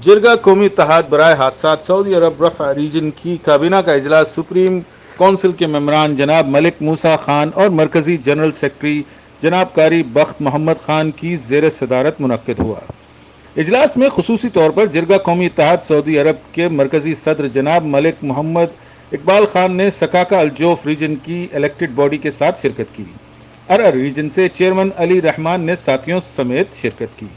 जिरगा कौमी इत्तेहाद बराए हादसात सऊदी अरब रफ़ा रीजन की काबीना का इजलास सुप्रीम कौंसिल के मेम्बरान जनाब मलिक मूसा खान और मरकजी जनरल सेक्रेटरी जनाब कारी बख्त मोहम्मद खान की ज़ेर सदारत मुनक्किद हुआ। इजलास में खुसूसी तौर पर जिरगा कौमी इत्तेहाद सऊदी अरब के मरकजी सदर जनाब मलिक मोहम्मद इकबाल खान ने सकाका अलजोफ रीजन की इलेक्टेड बॉडी के साथ शिरकत की। अरअर रीजन से चेयरमैन अली रहमान ने साथियों समेत शिरकत की।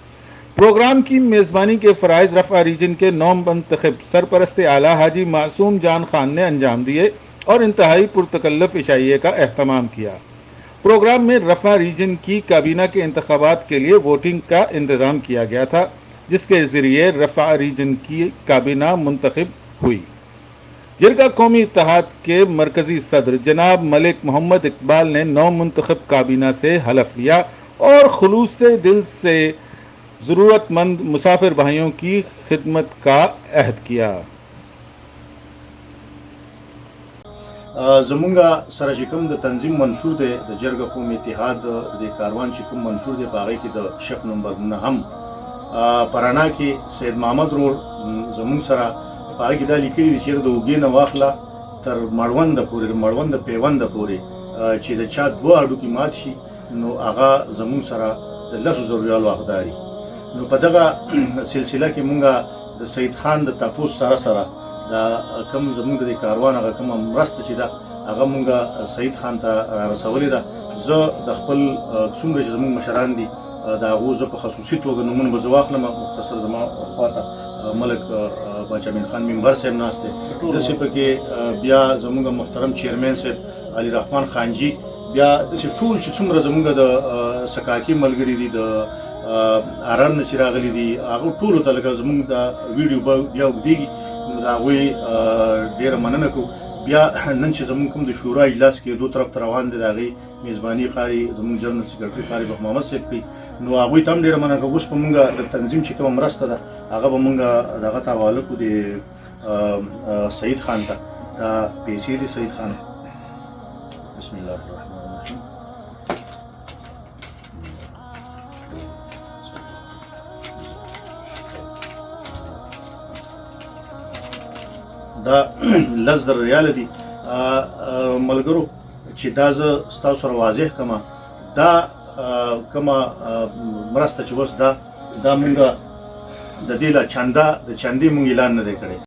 प्रोग्राम की मेज़बानी के फ़राइज़ रफ़ा रीजन के नौ मुंतखब सरपरस्त आला हाजी मासूम जान खान ने अंजाम दिए और इंतहाई पुरतकल्लुफ़ इशाइये का एहतमाम किया। प्रोग्राम में रफ़ा रीजन की काबीना के इंतखाबात के लिए वोटिंग का इंतज़ाम किया गया था, जिसके ज़रिए रफ़ा रीजन की काबीना मुंतखब हुई। जिरगा कौमी इत्तेहाद के मरकजी सदर जनाब मलिक मोहम्मद इकबाल ने नौ मुंतखब काबीना से हलफ लिया और खुलूस से दिल से ज़रूरतमंद मुसाफिर भाइयों की खिदमत का अहद किया। زمونږه سره چې کوم د تنظیم منشور دی د جرګه قومي اتحاد د کاروان چې کوم منشور دی په هغې کې د شق نمبر 9 هم پرانا کې سید محمد رور زمونږ سره په هغې کې دا لیکلي دي چې د اوږې نه واخله تر مړونده پورې د مړونده پیونده پورې چې د چا دوه هډوکي مات شي نو هغه زمونږ سره د 10,000 ریالو حقداري. نو په دغه سلسله کې مونږه د سید خان د تپوس سره سره دا کم زمونږ د کاروان هغه کومه مرسته چې ده هغه مونږه سید خان ته رارسولې ده. زه د خپل څومره چې زمونږ مشران دي د هغو زه په خصوصي توګه نومونه به زه واخلم. مختصر زما خواته ملک باچا امین خان منبر صاحب ناست دی، داسې پکې بیا زمونږ محترم چیرمین صاحب علي رحمان خانجي، بیا داسې ټول چې څومره زمونږ د سکاکي ملګري دي د ارن چې راغلي دي هغه ټولو ته لکه زمونږ د ویډیو به بیا اوږدېږي نو د هغوی ډېره مننه کوو. بیا نن چې زمونږ کوم د شورا اجلاس کې دو طرف ته روان دی د هغې میزباني قاري زمونږ جنرال سیکرټري قاري بخت محمد صاحب کوي، نو هغوی ته هم ډېره مننه کوو. اوس به مونږ د تنظیم چې کومه مرسته ده هغه به مونږ دغه ته حواله کړو د سعید خان ته. دا پیسې دي سعید خان. بسم الله الرحمن الرحیم. دا 10,000 ریال دي ملګرو چې دا زه ستاسو سره واضح کړم. دا کومه مرسته چې اوس دا مونږ د دې له چنده د چندې مونږ اعلان نه دی کړی.